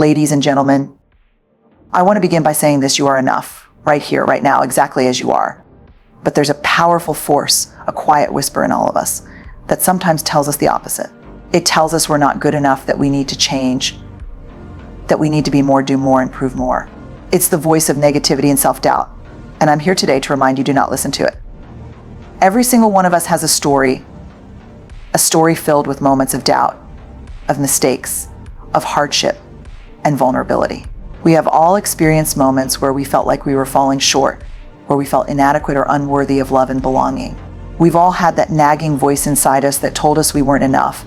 Ladies and gentlemen, I want to begin by saying this: you are enough, right here, right now, exactly as you are. But there's a powerful force, a quiet whisper in all of us, that sometimes tells us the opposite. It tells us we're not good enough, that we need to change, that we need to be more, do more, and prove more. It's the voice of negativity and self-doubt. And I'm here today to remind you, do not listen to it. Every single one of us has a story filled with moments of doubt, of mistakes, of hardship, and vulnerability. We have all experienced moments where we felt like we were falling short, where we felt inadequate or unworthy of love and belonging. We've all had that nagging voice inside us that told us we weren't enough,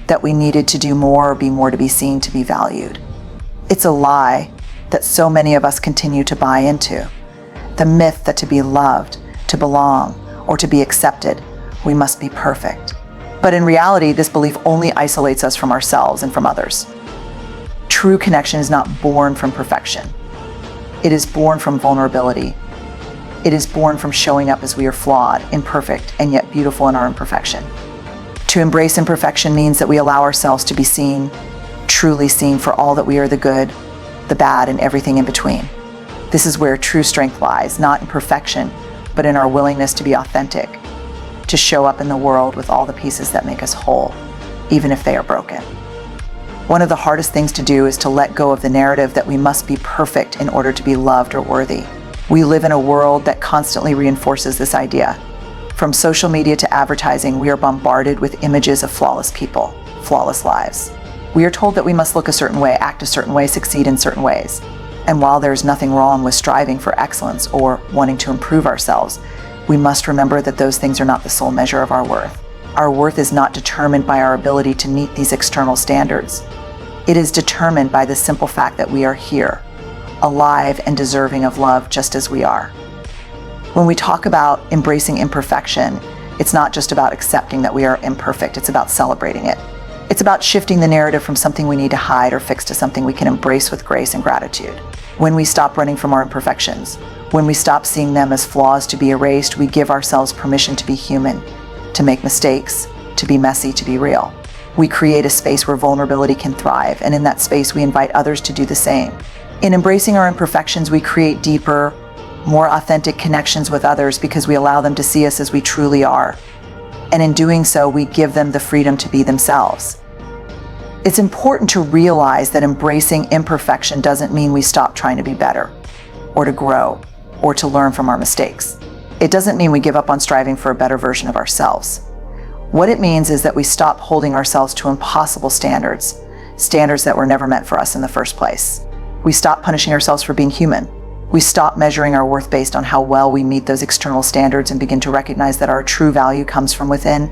that we needed to do more or be more to be seen, to be valued. It's a lie that so many of us continue to buy into. The myth that to be loved, to belong, or to be accepted, we must be perfect. But in reality, this belief only isolates us from ourselves and from others. True connection is not born from perfection. It is born from vulnerability. It is born from showing up as we are flawed, imperfect, and yet beautiful in our imperfection. To embrace imperfection means that we allow ourselves to be seen, truly seen for all that we are: the good, the bad, and everything in between. This is where true strength lies, not in perfection, but in our willingness to be authentic, to show up in the world with all the pieces that make us whole, even if they are broken. One of the hardest things to do is to let go of the narrative that we must be perfect in order to be loved or worthy. We live in a world that constantly reinforces this idea. From social media to advertising, we are bombarded with images of flawless people, flawless lives. We are told that we must look a certain way, act a certain way, succeed in certain ways. And while there's nothing wrong with striving for excellence or wanting to improve ourselves, we must remember that those things are not the sole measure of our worth. Our worth is not determined by our ability to meet these external standards. It is determined by the simple fact that we are here, alive and deserving of love just as we are. When we talk about embracing imperfection, it's not just about accepting that we are imperfect, it's about celebrating it. It's about shifting the narrative from something we need to hide or fix to something we can embrace with grace and gratitude. When we stop running from our imperfections, when we stop seeing them as flaws to be erased, we give ourselves permission to be human, to make mistakes, to be messy, to be real. We create a space where vulnerability can thrive, and in that space we invite others to do the same. In embracing our imperfections, we create deeper, more authentic connections with others because we allow them to see us as we truly are. And in doing so, we give them the freedom to be themselves. It's important to realize that embracing imperfection doesn't mean we stop trying to be better, or to grow, or to learn from our mistakes. It doesn't mean we give up on striving for a better version of ourselves. What it means is that we stop holding ourselves to impossible standards that were never meant for us in the first place. We stop punishing ourselves for being human. We stop measuring our worth based on how well we meet those external standards and begin to recognize that our true value comes from within,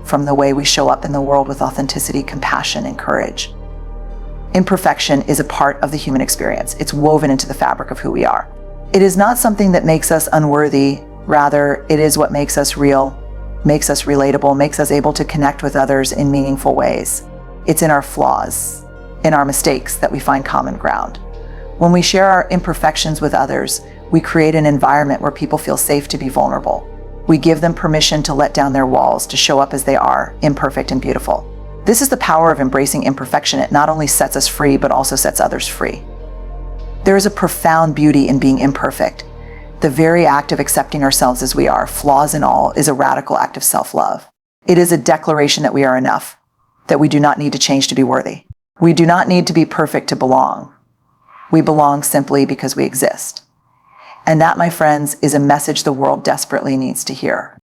from the way we show up in the world with authenticity, compassion, and courage. Imperfection is a part of the human experience. It's woven into the fabric of who we are. It is not something that makes us unworthy. Rather, it is what makes us real, makes us relatable, makes us able to connect with others in meaningful ways. It's in our flaws, in our mistakes, that we find common ground. When we share our imperfections with others, we create an environment where people feel safe to be vulnerable. We give them permission to let down their walls, to show up as they are, imperfect and beautiful. This is the power of embracing imperfection. It not only sets us free, but also sets others free. There is a profound beauty in being imperfect. The very act of accepting ourselves as we are, flaws and all, is a radical act of self-love. It is a declaration that we are enough, that we do not need to change to be worthy. We do not need to be perfect to belong. We belong simply because we exist. And that, my friends, is a message the world desperately needs to hear.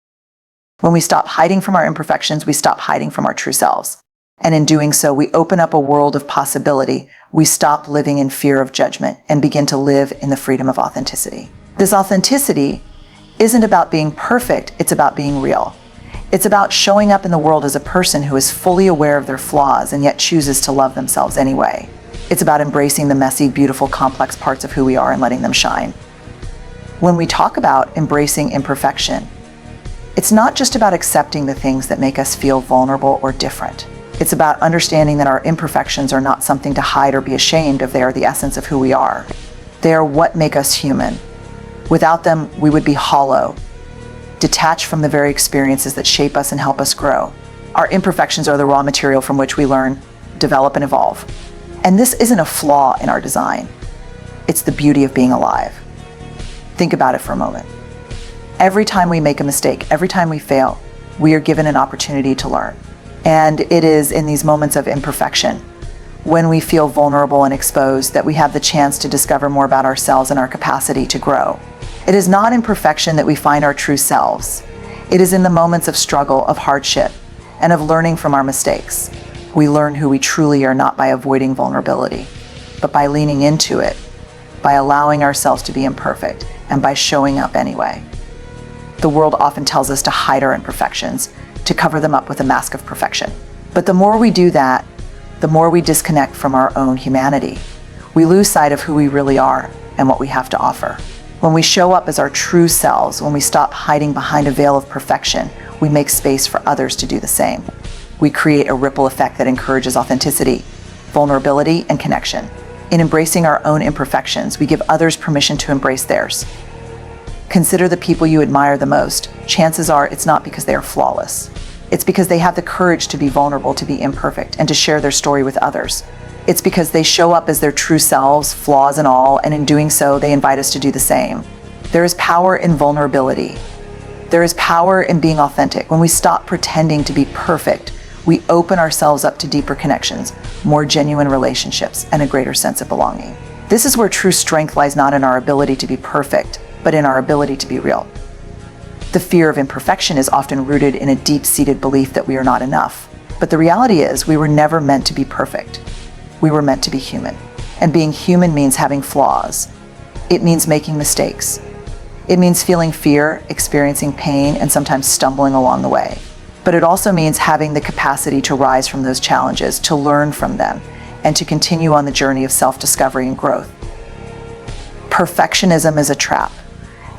When we stop hiding from our imperfections, we stop hiding from our true selves. And in doing so, we open up a world of possibility. We stop living in fear of judgment and begin to live in the freedom of authenticity. This authenticity isn't about being perfect, it's about being real. It's about showing up in the world as a person who is fully aware of their flaws and yet chooses to love themselves anyway. It's about embracing the messy, beautiful, complex parts of who we are and letting them shine. When we talk about embracing imperfection, it's not just about accepting the things that make us feel vulnerable or different. It's about understanding that our imperfections are not something to hide or be ashamed of. They are the essence of who we are. They are what make us human. Without them, we would be hollow, detached from the very experiences that shape us and help us grow. Our imperfections are the raw material from which we learn, develop, and evolve. And this isn't a flaw in our design. It's the beauty of being alive. Think about it for a moment. Every time we make a mistake, every time we fail, we are given an opportunity to learn. And it is in these moments of imperfection, when we feel vulnerable and exposed, that we have the chance to discover more about ourselves and our capacity to grow. It is not in perfection that we find our true selves. It is in the moments of struggle, of hardship, and of learning from our mistakes. We learn who we truly are, not by avoiding vulnerability, but by leaning into it, by allowing ourselves to be imperfect, and by showing up anyway. The world often tells us to hide our imperfections, to cover them up with a mask of perfection. But the more we do that, the more we disconnect from our own humanity. We lose sight of who we really are and what we have to offer. When we show up as our true selves, when we stop hiding behind a veil of perfection, we make space for others to do the same. We create a ripple effect that encourages authenticity, vulnerability, and connection. In embracing our own imperfections, we give others permission to embrace theirs. Consider the people you admire the most. Chances are it's not because they are flawless. It's because they have the courage to be vulnerable, to be imperfect, and to share their story with others. It's because they show up as their true selves, flaws and all, and in doing so, they invite us to do the same. There is power in vulnerability. There is power in being authentic. When we stop pretending to be perfect, we open ourselves up to deeper connections, more genuine relationships, and a greater sense of belonging. This is where true strength lies, not in our ability to be perfect, but in our ability to be real. The fear of imperfection is often rooted in a deep-seated belief that we are not enough. But the reality is, we were never meant to be perfect. We were meant to be human. And being human means having flaws. It means making mistakes. It means feeling fear, experiencing pain, and sometimes stumbling along the way. But it also means having the capacity to rise from those challenges, to learn from them, and to continue on the journey of self-discovery and growth. Perfectionism is a trap.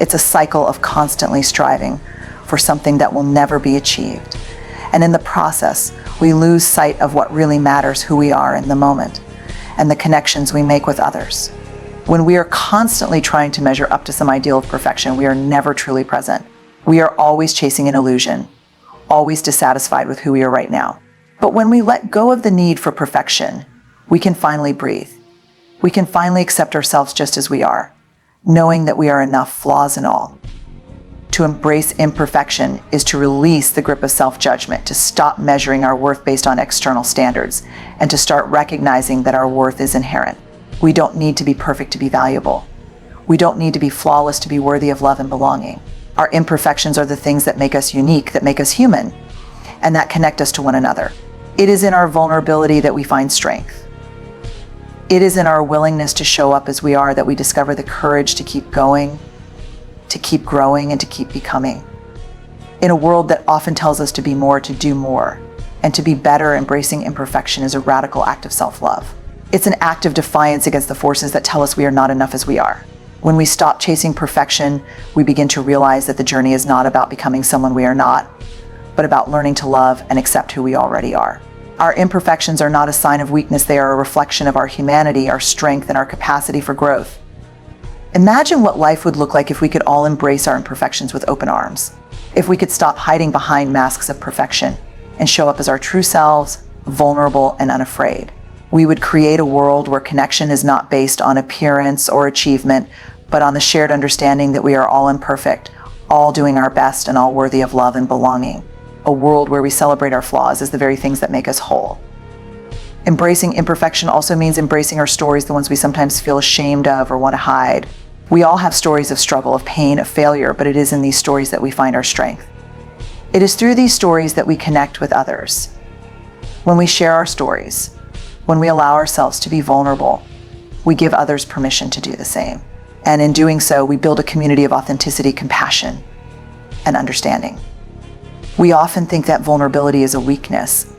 It's a cycle of constantly striving for something that will never be achieved. And in the process, we lose sight of what really matters, who we are in the moment, and the connections we make with others. When we are constantly trying to measure up to some ideal of perfection, we are never truly present. We are always chasing an illusion, always dissatisfied with who we are right now. But when we let go of the need for perfection, we can finally breathe. We can finally accept ourselves just as we are, knowing that we are enough, flaws and all. To embrace imperfection is to release the grip of self-judgment, to stop measuring our worth based on external standards, and to start recognizing that our worth is inherent. We don't need to be perfect to be valuable. We don't need to be flawless to be worthy of love and belonging. Our imperfections are the things that make us unique, that make us human, and that connect us to one another. It is in our vulnerability that we find strength. It is in our willingness to show up as we are that we discover the courage to keep going, to keep growing, and to keep becoming. In a world that often tells us to be more, to do more, and to be better, embracing imperfection is a radical act of self-love. It's an act of defiance against the forces that tell us we are not enough as we are. When we stop chasing perfection, we begin to realize that the journey is not about becoming someone we are not, but about learning to love and accept who we already are. Our imperfections are not a sign of weakness. They are a reflection of our humanity, our strength, and our capacity for growth. Imagine what life would look like if we could all embrace our imperfections with open arms. If we could stop hiding behind masks of perfection and show up as our true selves, vulnerable and unafraid. We would create a world where connection is not based on appearance or achievement, but on the shared understanding that we are all imperfect, all doing our best, and all worthy of love and belonging. A world where we celebrate our flaws as the very things that make us whole. Embracing imperfection also means embracing our stories, the ones we sometimes feel ashamed of or want to hide. We all have stories of struggle, of pain, of failure, but it is in these stories that we find our strength. It is through these stories that we connect with others. When we share our stories, when we allow ourselves to be vulnerable, we give others permission to do the same. And in doing so, we build a community of authenticity, compassion, and understanding. We often think that vulnerability is a weakness,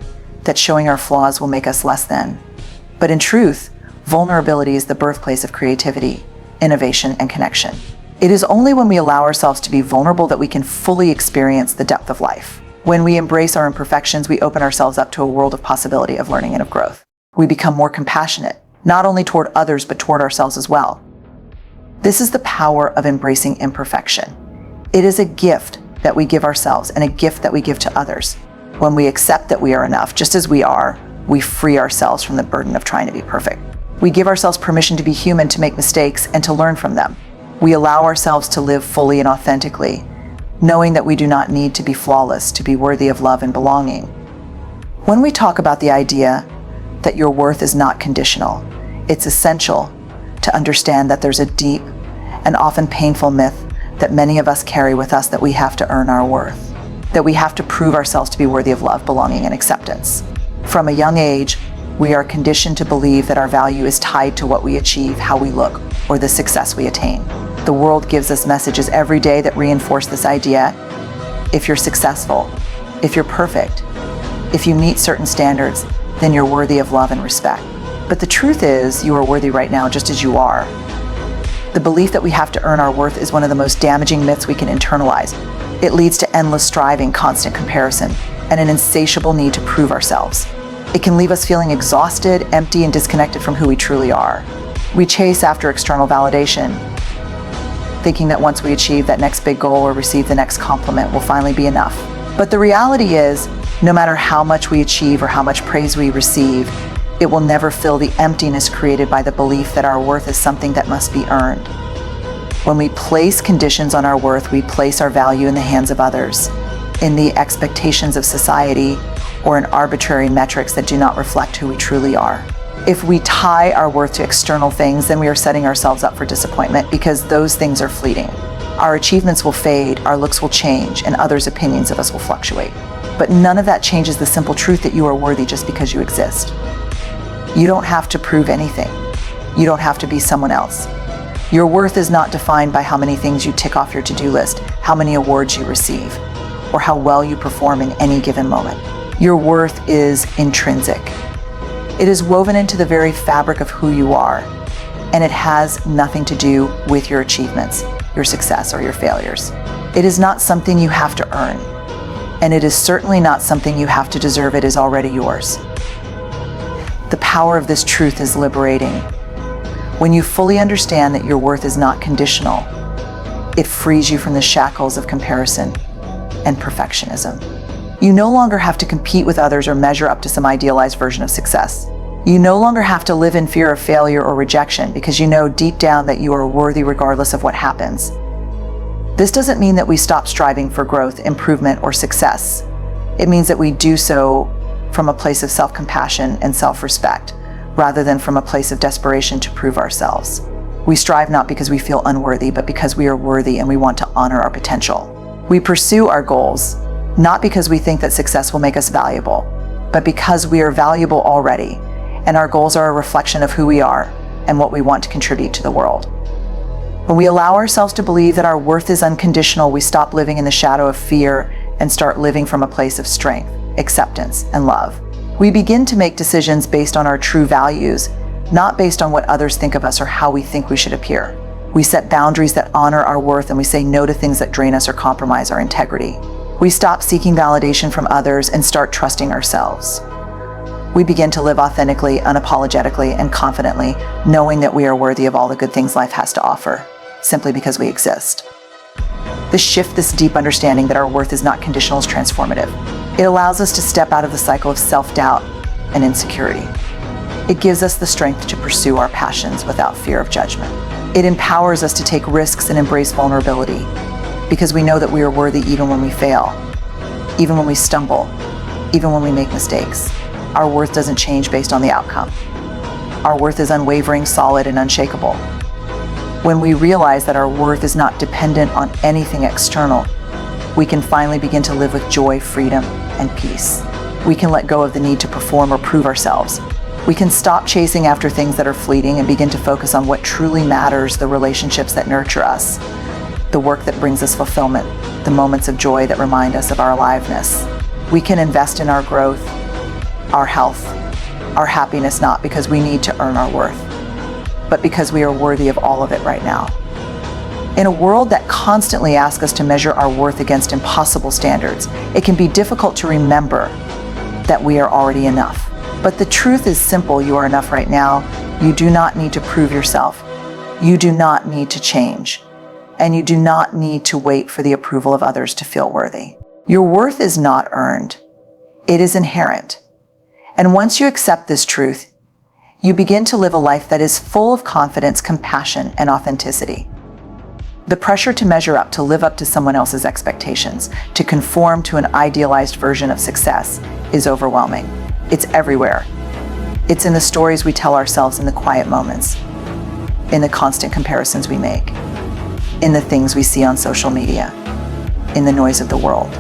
that showing our flaws will make us less than. But in truth, vulnerability is the birthplace of creativity, innovation, and connection. It is only when we allow ourselves to be vulnerable that we can fully experience the depth of life. When we embrace our imperfections, we open ourselves up to a world of possibility, of learning, and of growth. We become more compassionate, not only toward others, but toward ourselves as well. This is the power of embracing imperfection. It is a gift that we give ourselves and a gift that we give to others. When we accept that we are enough, just as we are, we free ourselves from the burden of trying to be perfect. We give ourselves permission to be human, to make mistakes, and to learn from them. We allow ourselves to live fully and authentically, knowing that we do not need to be flawless to be worthy of love and belonging. When we talk about the idea that your worth is not conditional, it's essential to understand that there's a deep and often painful myth that many of us carry with us, that we have to earn our worth, that we have to prove ourselves to be worthy of love, belonging, and acceptance. From a young age, we are conditioned to believe that our value is tied to what we achieve, how we look, or the success we attain. The world gives us messages every day that reinforce this idea. If you're successful, if you're perfect, if you meet certain standards, then you're worthy of love and respect. But the truth is, you are worthy right now just as you are. The belief that we have to earn our worth is one of the most damaging myths we can internalize. It leads to endless striving, constant comparison, and an insatiable need to prove ourselves. It can leave us feeling exhausted, empty, and disconnected from who we truly are. We chase after external validation, thinking that once we achieve that next big goal or receive the next compliment, will finally be enough. But the reality is, no matter how much we achieve or how much praise we receive, it will never fill the emptiness created by the belief that our worth is something that must be earned. When we place conditions on our worth, we place our value in the hands of others, in the expectations of society, or in arbitrary metrics that do not reflect who we truly are. If we tie our worth to external things, then we are setting ourselves up for disappointment, because those things are fleeting. Our achievements will fade, our looks will change, and others' opinions of us will fluctuate. But none of that changes the simple truth that you are worthy just because you exist. You don't have to prove anything. You don't have to be someone else. Your worth is not defined by how many things you tick off your to-do list, how many awards you receive, or how well you perform in any given moment. Your worth is intrinsic. It is woven into the very fabric of who you are, and it has nothing to do with your achievements, your success, or your failures. It is not something you have to earn, and it is certainly not something you have to deserve. It is already yours. The power of this truth is liberating. When you fully understand that your worth is not conditional, it frees you from the shackles of comparison and perfectionism. You no longer have to compete with others or measure up to some idealized version of success. You no longer have to live in fear of failure or rejection, because you know deep down that you are worthy regardless of what happens. This doesn't mean that we stop striving for growth, improvement, or success. It means that we do so from a place of self-compassion and self-respect, rather than from a place of desperation to prove ourselves. We strive not because we feel unworthy, but because we are worthy and we want to honor our potential. We pursue our goals, not because we think that success will make us valuable, but because we are valuable already, and our goals are a reflection of who we are and what we want to contribute to the world. When we allow ourselves to believe that our worth is unconditional, we stop living in the shadow of fear and start living from a place of strength, acceptance, and love. We begin to make decisions based on our true values, not based on what others think of us or how we think we should appear. We set boundaries that honor our worth, and we say no to things that drain us or compromise our integrity. We stop seeking validation from others and start trusting ourselves. We begin to live authentically, unapologetically, and confidently, knowing that we are worthy of all the good things life has to offer, simply because we exist. This shift, this deep understanding that our worth is not conditional, is transformative. It allows us to step out of the cycle of self-doubt and insecurity. It gives us the strength to pursue our passions without fear of judgment. It empowers us to take risks and embrace vulnerability, because we know that we are worthy even when we fail, even when we stumble, even when we make mistakes. Our worth doesn't change based on the outcome. Our worth is unwavering, solid, and unshakable. When we realize that our worth is not dependent on anything external, we can finally begin to live with joy, freedom, and peace. We can let go of the need to perform or prove ourselves. We can stop chasing after things that are fleeting and begin to focus on what truly matters, the relationships that nurture us, the work that brings us fulfillment, the moments of joy that remind us of our aliveness. We can invest in our growth, our health, our happiness, not because we need to earn our worth, but because we are worthy of all of it right now. In a world that constantly asks us to measure our worth against impossible standards, it can be difficult to remember that we are already enough. But the truth is simple: you are enough right now. You do not need to prove yourself. You do not need to change. And you do not need to wait for the approval of others to feel worthy. Your worth is not earned. It is inherent. And once you accept this truth, you begin to live a life that is full of confidence, compassion, and authenticity. The pressure to measure up, to live up to someone else's expectations, to conform to an idealized version of success is overwhelming. It's everywhere. It's in the stories we tell ourselves in the quiet moments, in the constant comparisons we make, in the things we see on social media, in the noise of the world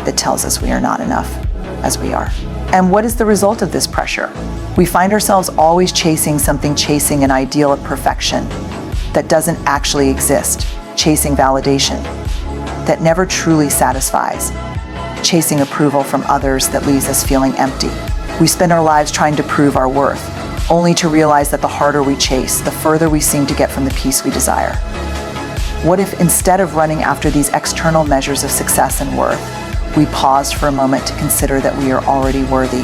that tells us we are not enough as we are. And what is the result of this pressure? We find ourselves always chasing something, chasing an ideal of perfection that doesn't actually exist, chasing validation that never truly satisfies, chasing approval from others that leaves us feeling empty. We spend our lives trying to prove our worth, only to realize that the harder we chase, the further we seem to get from the peace we desire. What if instead of running after these external measures of success and worth, we paused for a moment to consider that we are already worthy,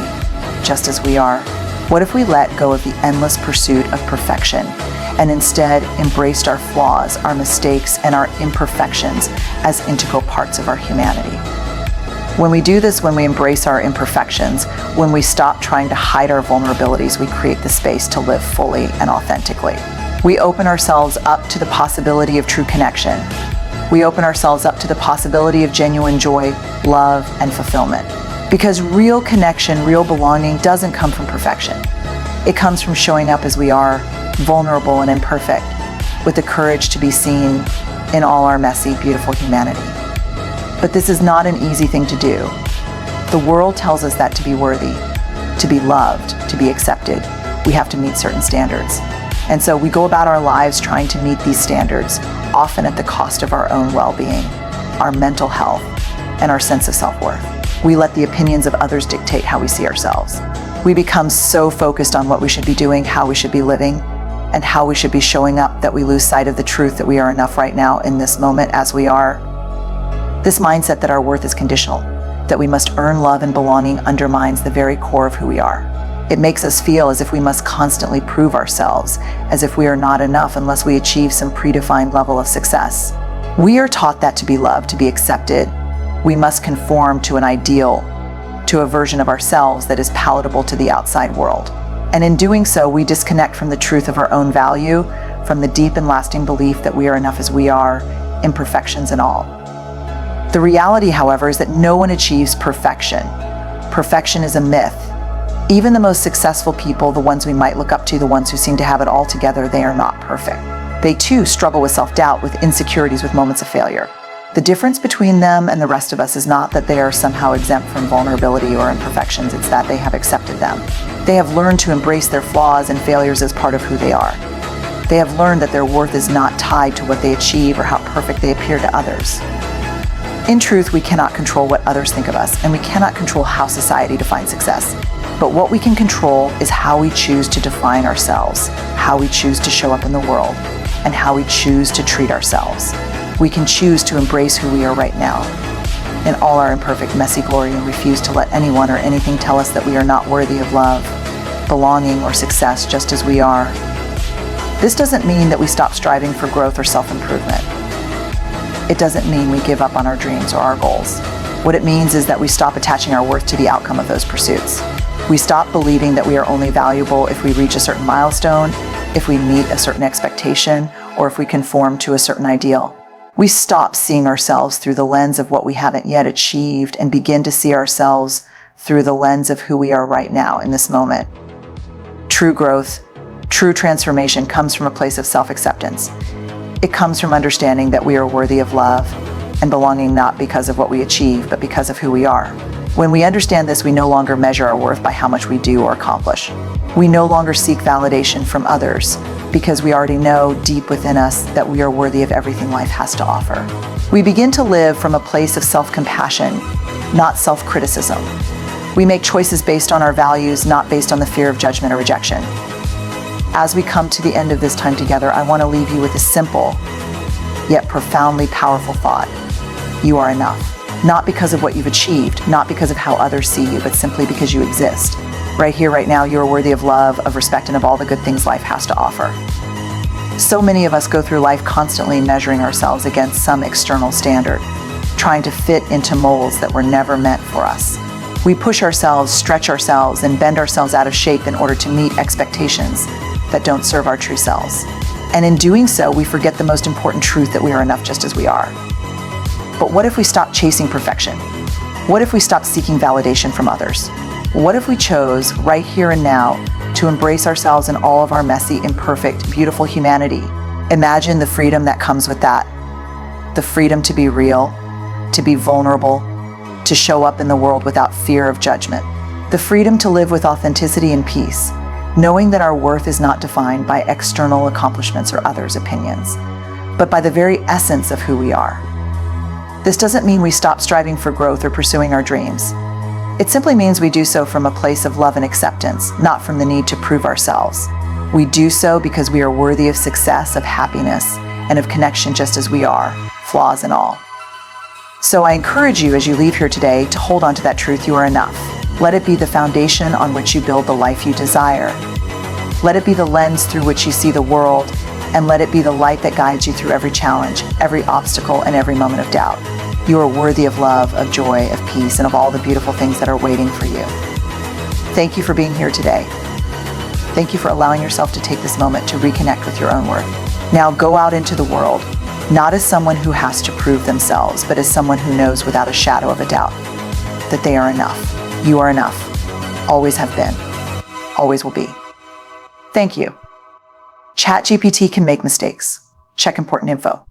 just as we are? What if we let go of the endless pursuit of perfection and instead embraced our flaws, our mistakes, and our imperfections as integral parts of our humanity? When we do this, when we embrace our imperfections, when we stop trying to hide our vulnerabilities, we create the space to live fully and authentically. We open ourselves up to the possibility of true connection. We open ourselves up to the possibility of genuine joy, love, and fulfillment. Because real connection, real belonging doesn't come from perfection. It comes from showing up as we are, vulnerable and imperfect, with the courage to be seen in all our messy, beautiful humanity. But this is not an easy thing to do. The world tells us that to be worthy, to be loved, to be accepted, we have to meet certain standards. And so we go about our lives trying to meet these standards, often at the cost of our own well-being, our mental health, and our sense of self-worth. We let the opinions of others dictate how we see ourselves. We become so focused on what we should be doing, how we should be living, and how we should be showing up that we lose sight of the truth that we are enough right now in this moment as we are. This mindset that our worth is conditional, that we must earn love and belonging, undermines the very core of who we are. It makes us feel as if we must constantly prove ourselves, as if we are not enough unless we achieve some predefined level of success. We are taught that to be loved, to be accepted, we must conform to an ideal, to a version of ourselves that is palatable to the outside world. And in doing so, we disconnect from the truth of our own value, from the deep and lasting belief that we are enough as we are, imperfections and all. The reality, however, is that no one achieves perfection. Perfection is a myth. Even the most successful people, the ones we might look up to, the ones who seem to have it all together, they are not perfect. They too struggle with self-doubt, with insecurities, with moments of failure. The difference between them and the rest of us is not that they are somehow exempt from vulnerability or imperfections, it's that they have accepted them. They have learned to embrace their flaws and failures as part of who they are. They have learned that their worth is not tied to what they achieve or how perfect they appear to others. In truth, we cannot control what others think of us, and we cannot control how society defines success. But what we can control is how we choose to define ourselves, how we choose to show up in the world, and how we choose to treat ourselves. We can choose to embrace who we are right now, in all our imperfect, messy glory, and refuse to let anyone or anything tell us that we are not worthy of love, belonging, or success just as we are. This doesn't mean that we stop striving for growth or self-improvement. It doesn't mean we give up on our dreams or our goals. What it means is that we stop attaching our worth to the outcome of those pursuits. We stop believing that we are only valuable if we reach a certain milestone, if we meet a certain expectation, or if we conform to a certain ideal. We stop seeing ourselves through the lens of what we haven't yet achieved and begin to see ourselves through the lens of who we are right now in this moment. True growth, true transformation comes from a place of self-acceptance. It comes from understanding that we are worthy of love and belonging, not because of what we achieve, but because of who we are. When we understand this, we no longer measure our worth by how much we do or accomplish. We no longer seek validation from others because we already know deep within us that we are worthy of everything life has to offer. We begin to live from a place of self-compassion, not self-criticism. We make choices based on our values, not based on the fear of judgment or rejection. As we come to the end of this time together, I want to leave you with a simple, yet profoundly powerful thought. You are enough. Not because of what you've achieved, not because of how others see you, but simply because you exist. Right here, right now, you are worthy of love, of respect, and of all the good things life has to offer. So many of us go through life constantly measuring ourselves against some external standard, trying to fit into molds that were never meant for us. We push ourselves, stretch ourselves, and bend ourselves out of shape in order to meet expectations that don't serve our true selves. And in doing so, we forget the most important truth that we are enough just as we are. But what if we stopped chasing perfection? What if we stopped seeking validation from others? What if we chose, right here and now, to embrace ourselves in all of our messy, imperfect, beautiful humanity? Imagine the freedom that comes with that. The freedom to be real, to be vulnerable, to show up in the world without fear of judgment. The freedom to live with authenticity and peace, knowing that our worth is not defined by external accomplishments or others' opinions, but by the very essence of who we are. This doesn't mean we stop striving for growth or pursuing our dreams. It simply means we do so from a place of love and acceptance, not from the need to prove ourselves. We do so because we are worthy of success, of happiness, and of connection just as we are, flaws and all. So I encourage you as you leave here today to hold on to that truth: you are enough. Let it be the foundation on which you build the life you desire. Let it be the lens through which you see the world, and let it be the light that guides you through every challenge, every obstacle, and every moment of doubt. You are worthy of love, of joy, of peace, and of all the beautiful things that are waiting for you. Thank you for being here today. Thank you for allowing yourself to take this moment to reconnect with your own worth. Now go out into the world, not as someone who has to prove themselves, but as someone who knows without a shadow of a doubt that they are enough. You are enough. Always have been. Always will be. Thank you. ChatGPT can make mistakes. Check important info.